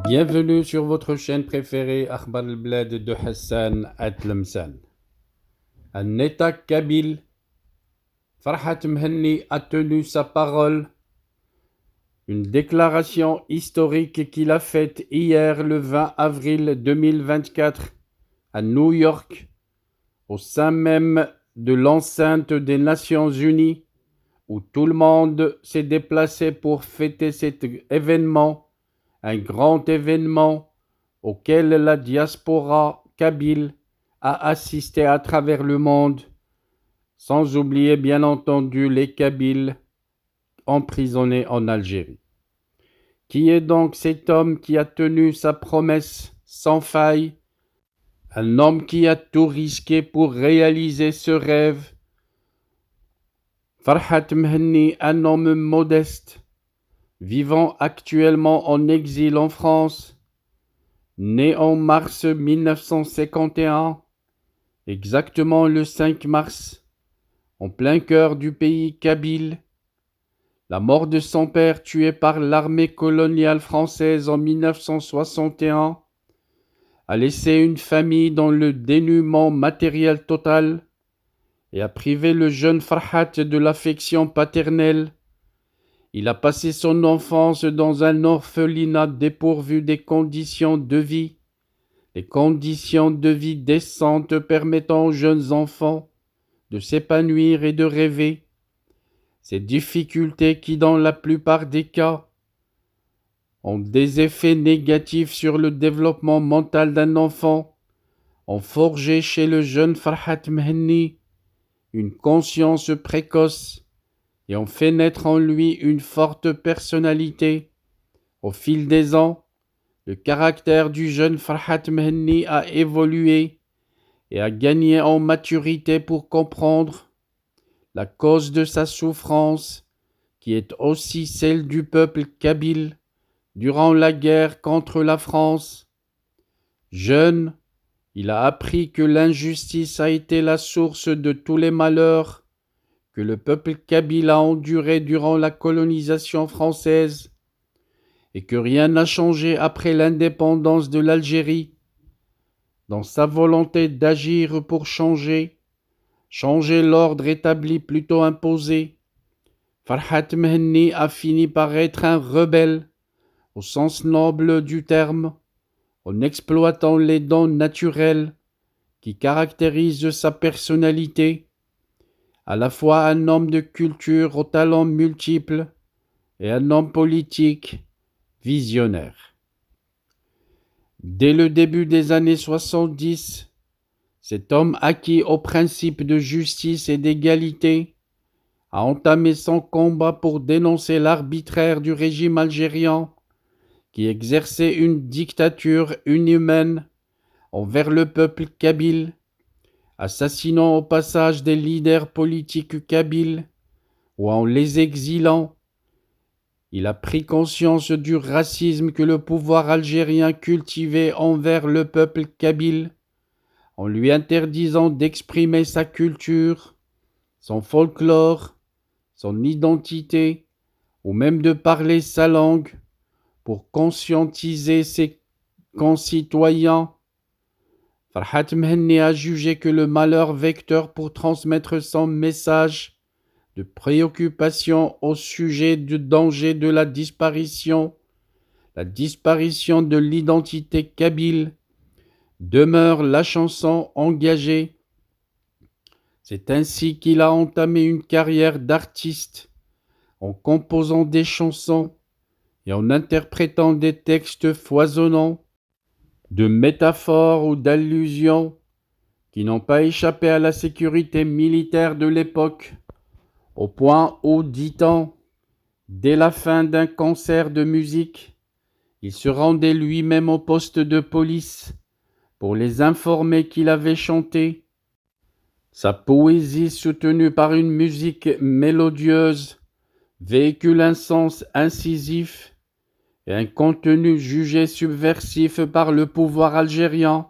Bienvenue sur votre chaîne préférée Akhbar al-Blad de Hassan Atlemsan. Un État kabyle, Farhat Mhenni a tenu sa parole. Une déclaration historique qu'il a faite hier le 20 avril 2024 à New York, au sein même de l'enceinte des Nations Unies, où tout le monde s'est déplacé pour fêter cet événement, un grand événement auquel la diaspora kabyle a assisté à travers le monde, sans oublier bien entendu les Kabyles emprisonnés en Algérie. Qui est donc cet homme qui a tenu sa promesse sans faille, un homme qui a tout risqué pour réaliser ce rêve? Farhat Mhenni, un homme modeste, vivant actuellement en exil en France, né en mars 1951, exactement le 5 mars, en plein cœur du pays kabyle. La mort de son père tué par l'armée coloniale française en 1961 a laissé une famille dans le dénuement matériel total et a privé le jeune Farhat de l'affection paternelle. Il a passé son enfance dans un orphelinat dépourvu des conditions de vie, les conditions de vie décentes permettant aux jeunes enfants de s'épanouir et de rêver. Ces difficultés qui, dans la plupart des cas, ont des effets négatifs sur le développement mental d'un enfant, ont forgé chez le jeune Farhat Mhenni une conscience précoce et ont fait naître en lui une forte personnalité. Au fil des ans, le caractère du jeune Farhat Mhenni a évolué et a gagné en maturité pour comprendre la cause de sa souffrance, qui est aussi celle du peuple kabyle durant la guerre contre la France. Jeune, il a appris que l'injustice a été la source de tous les malheurs que le peuple kabyle a endurés durant la colonisation française et que rien n'a changé après l'indépendance de l'Algérie. Dans sa volonté d'agir pour changer l'ordre établi plutôt imposé, Farhat Mhenni a fini par être un rebelle au sens noble du terme, en exploitant les dons naturels qui caractérisent sa personnalité, à la fois un homme de culture aux talents multiples et un homme politique visionnaire. Dès le début des années 70, cet homme acquis au principe de justice et d'égalité a entamé son combat pour dénoncer l'arbitraire du régime algérien qui exerçait une dictature inhumaine envers le peuple kabyle, assassinant au passage des leaders politiques kabyles ou en les exilant. Il a pris conscience du racisme que le pouvoir algérien cultivait envers le peuple kabyle, en lui interdisant d'exprimer sa culture, son folklore, son identité, ou même de parler sa langue, pour conscientiser ses concitoyens. Farhat Mhenni a jugé que le malheur vecteur pour transmettre son message de préoccupation au sujet du danger de la disparition de l'identité kabyle, demeure la chanson engagée. C'est ainsi qu'il a entamé une carrière d'artiste, en composant des chansons et en interprétant des textes foisonnants, de métaphores ou d'allusions qui n'ont pas échappé à la sécurité militaire de l'époque, au point où, dit-on, dès la fin d'un concert de musique, il se rendait lui-même au poste de police pour les informer qu'il avait chanté. Sa poésie, soutenue par une musique mélodieuse, véhicule un sens incisif et un contenu jugé subversif par le pouvoir algérien,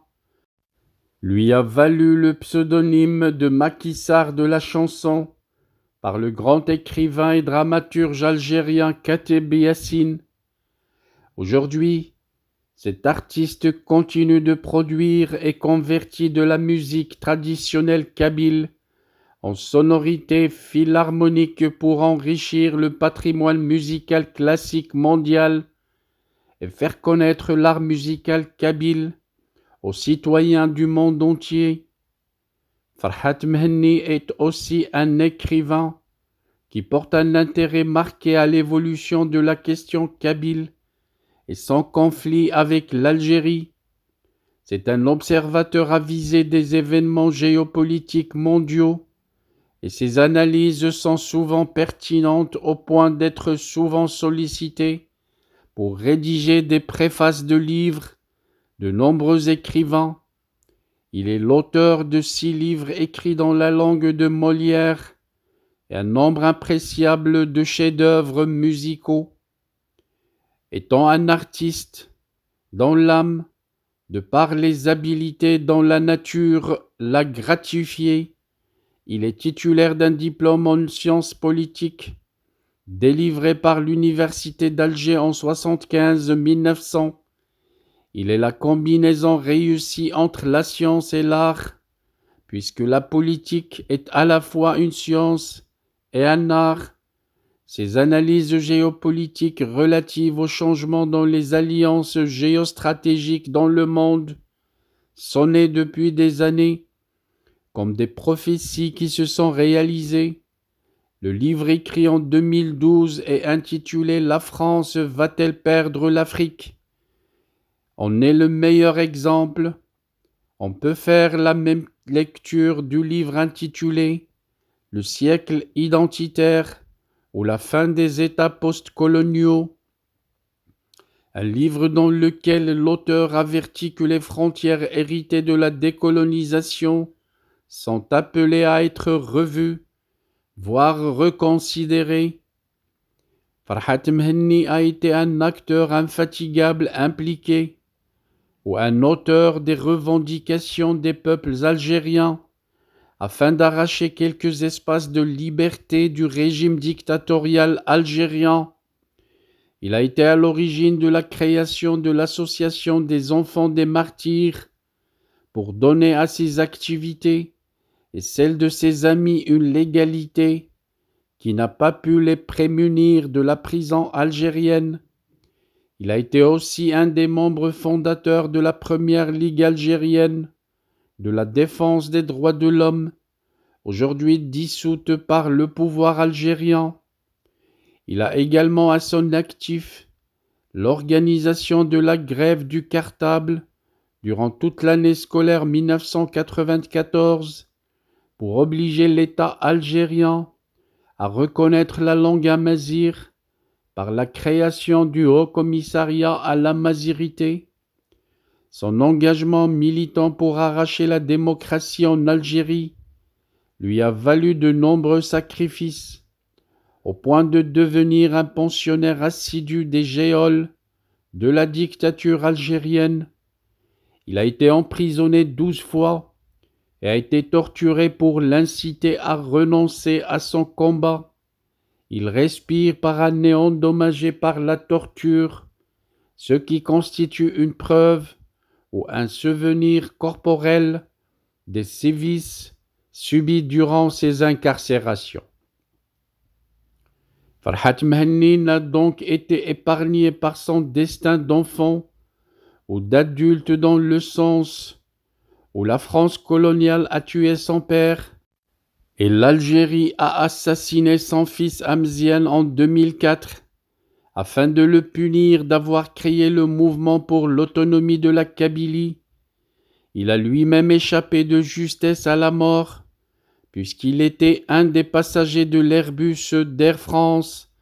lui a valu le pseudonyme de Macky Sall de la chanson par le grand écrivain et dramaturge algérien Kateb Yassine. Aujourd'hui, Cet artiste continue de produire et convertit de la musique traditionnelle kabyle en sonorités philharmoniques pour enrichir le patrimoine musical classique mondial et faire connaître l'art musical kabyle aux citoyens du monde entier. Farhat Mhenni est aussi un écrivain qui porte un intérêt marqué à l'évolution de la question kabyle et son conflit avec l'Algérie. C'est un observateur avisé des événements géopolitiques mondiaux et ses analyses sont souvent pertinentes au point d'être souvent sollicité pour rédiger des préfaces de livres de nombreux écrivains. Il est l'auteur de 6 livres écrits dans la langue de Molière et un nombre appréciable de chefs-d'œuvre musicaux. Étant un artiste dans l'âme, de par les habilités dont la nature l'a gratifié, il est titulaire d'un diplôme en sciences politiques délivré par l'Université d'Alger en 1975. Il est la combinaison réussie entre la science et l'art, puisque la politique est à la fois une science et un art. Ses analyses géopolitiques relatives aux changements dans les alliances géostratégiques dans le monde sont nées depuis des années comme des prophéties qui se sont réalisées. Le livre écrit en 2012 est intitulé « La France va-t-elle perdre l'Afrique ?» en est le meilleur exemple. On peut faire la même lecture du livre intitulé « Le siècle identitaire » ou « La fin des États postcoloniaux », un livre dans lequel l'auteur avertit que les frontières héritées de la décolonisation sont appelées à être revues, voire reconsidérées. Farhat Mhenni a été un acteur infatigable impliqué, ou un auteur des revendications des peuples algériens, afin d'arracher quelques espaces de liberté du régime dictatorial algérien. Il a été à l'origine de la création de l'Association des enfants des martyrs pour donner à ses activités et celles de ses amis une légalité qui n'a pas pu les prémunir de la prison algérienne. Il a été aussi un des membres fondateurs de la première Ligue algérienne de la défense des droits de l'homme, aujourd'hui dissoute par le pouvoir algérien. Il a également à son actif l'organisation de la grève du cartable durant toute l'année scolaire 1994 pour obliger l'État algérien à reconnaître la langue amazighe par la création du Haut Commissariat à l'amazirité. Son engagement militant pour arracher la démocratie en Algérie lui a valu de nombreux sacrifices, au point de devenir un pensionnaire assidu des geôles de la dictature algérienne. Il a été emprisonné 12 fois et a été torturé pour l'inciter à renoncer à son combat. Il respire par un nez endommagé par la torture, ce qui constitue une preuve ou un souvenir corporel des sévices subis durant ses incarcérations. Farhat Mhenni n'a donc été épargné par son destin d'enfant ou d'adulte dans le sens où la France coloniale a tué son père et l'Algérie a assassiné son fils Hamzian en 2004 afin de le punir d'avoir créé le mouvement pour l'autonomie de la Kabylie. Il a lui-même échappé de justesse à la mort puisqu'il était un des passagers de l'Airbus d'Air France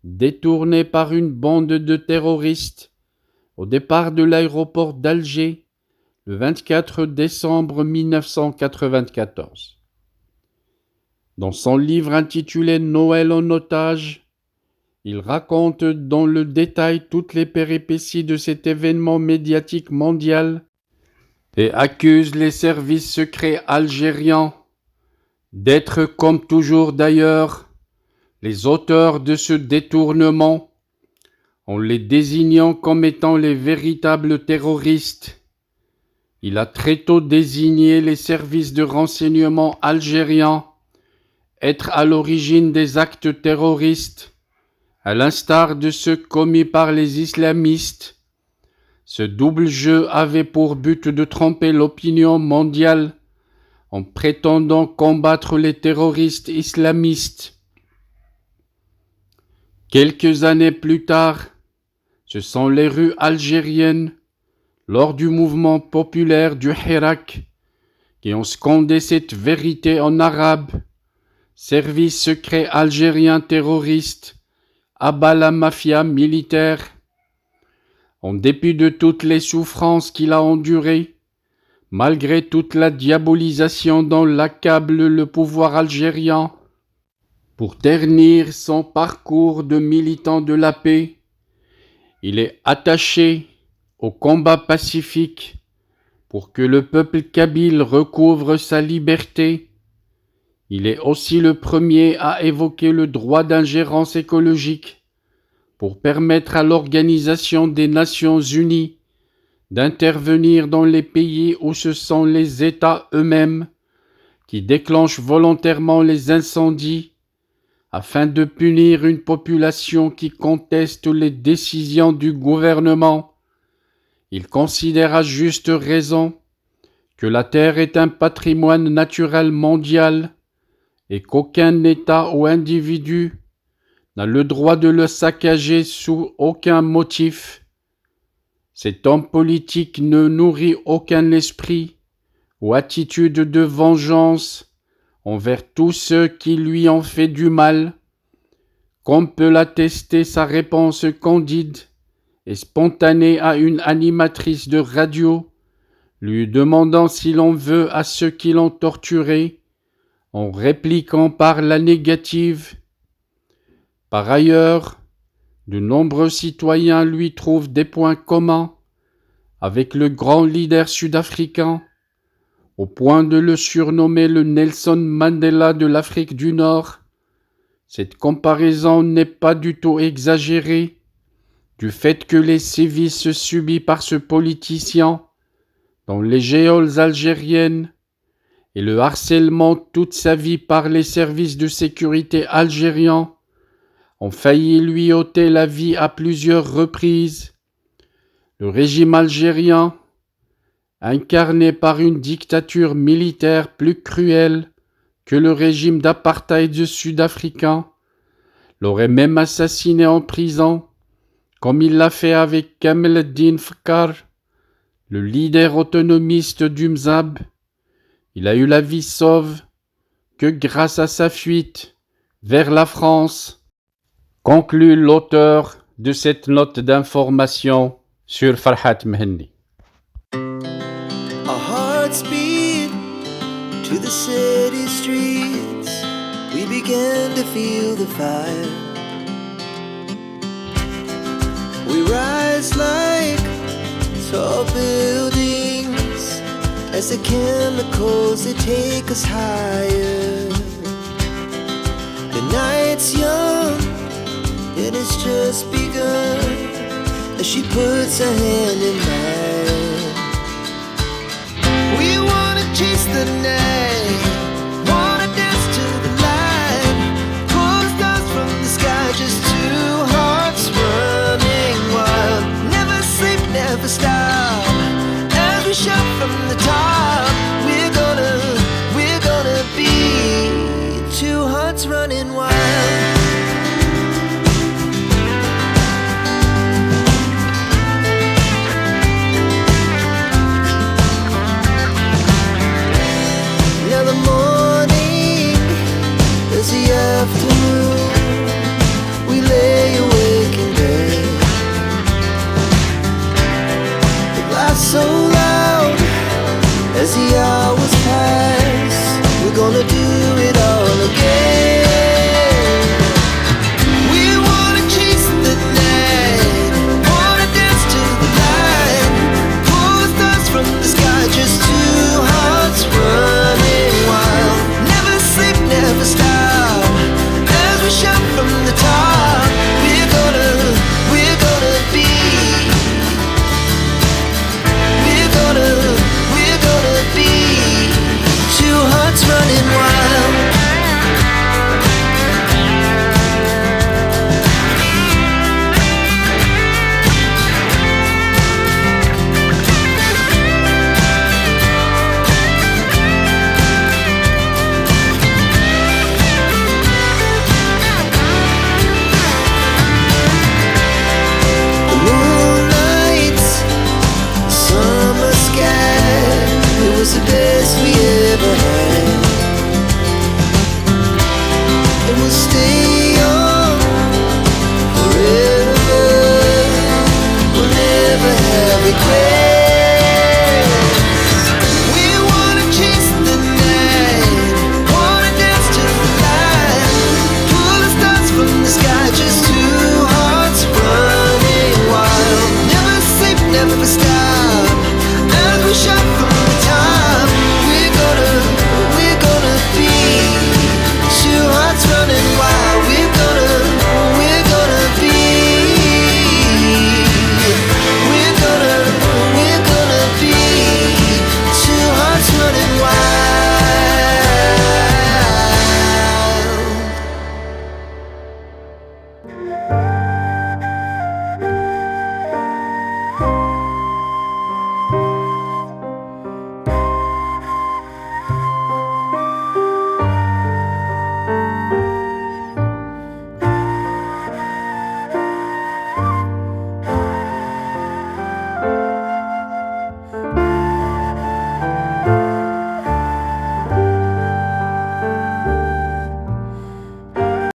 détourné par une bande de terroristes au départ de l'aéroport d'Alger le 24 décembre 1994. Dans son livre intitulé « Noël en otage », il raconte dans le détail toutes les péripéties de cet événement médiatique mondial et accuse les services secrets algériens d'être, comme toujours d'ailleurs, les auteurs de ce détournement, en les désignant comme étant les véritables terroristes. Il a très tôt désigné les services de renseignement algériens être à l'origine des actes terroristes, à l'instar de ceux commis par les islamistes. Ce double jeu avait pour but de tromper l'opinion mondiale en prétendant combattre les terroristes islamistes. Quelques années plus tard, ce sont les rues algériennes, lors du mouvement populaire du Hirak, qui ont scandé cette vérité en arabe. Service secret algérien terroriste, abat la mafia militaire. En dépit de toutes les souffrances qu'il a endurées, malgré toute la diabolisation dont l'accable le pouvoir algérien, pour ternir son parcours de militant de la paix, il est attaché au combat pacifique pour que le peuple kabyle recouvre sa liberté. Il est aussi le premier à évoquer le droit d'ingérence écologique pour permettre à l'Organisation des Nations Unies d'intervenir dans les pays où ce sont les États eux-mêmes qui déclenchent volontairement les incendies afin de punir une population qui conteste les décisions du gouvernement. Il considère à juste raison que la terre est un patrimoine naturel mondial et qu'aucun État ou individu n'a le droit de le saccager sous aucun motif. Cet homme politique ne nourrit aucun esprit ou attitude de vengeance envers tous ceux qui lui ont fait du mal, comme peut l'attester sa réponse candide et spontanée à une animatrice de radio, lui demandant si l'on veut à ceux qui l'ont torturé, en répliquant par la négative. Par ailleurs, de nombreux citoyens lui trouvent des points communs avec le grand leader sud-africain, au point de le surnommer le Nelson Mandela de l'Afrique du Nord. Cette comparaison n'est pas du tout exagérée, du fait que les sévices subis par ce politicien dans les geôles algériennes et le harcèlement toute sa vie par les services de sécurité algériens ont failli lui ôter la vie à plusieurs reprises. Le régime algérien, incarné par une dictature militaire plus cruelle que le régime d'apartheid sud-africain, l'aurait même assassiné en prison, comme il l'a fait avec Kamel Eddine Fkar, le leader autonomiste du Mzab. Il a eu la vie sauve que grâce à sa fuite vers la France, conclut l'auteur de cette note d'information sur Farhat Mehenni. Our hearts beat to the city streets. We began to feel the fire. We rise like tall buildings as the chemicals they take us higher. The night's young, it has just begun as she puts her hand in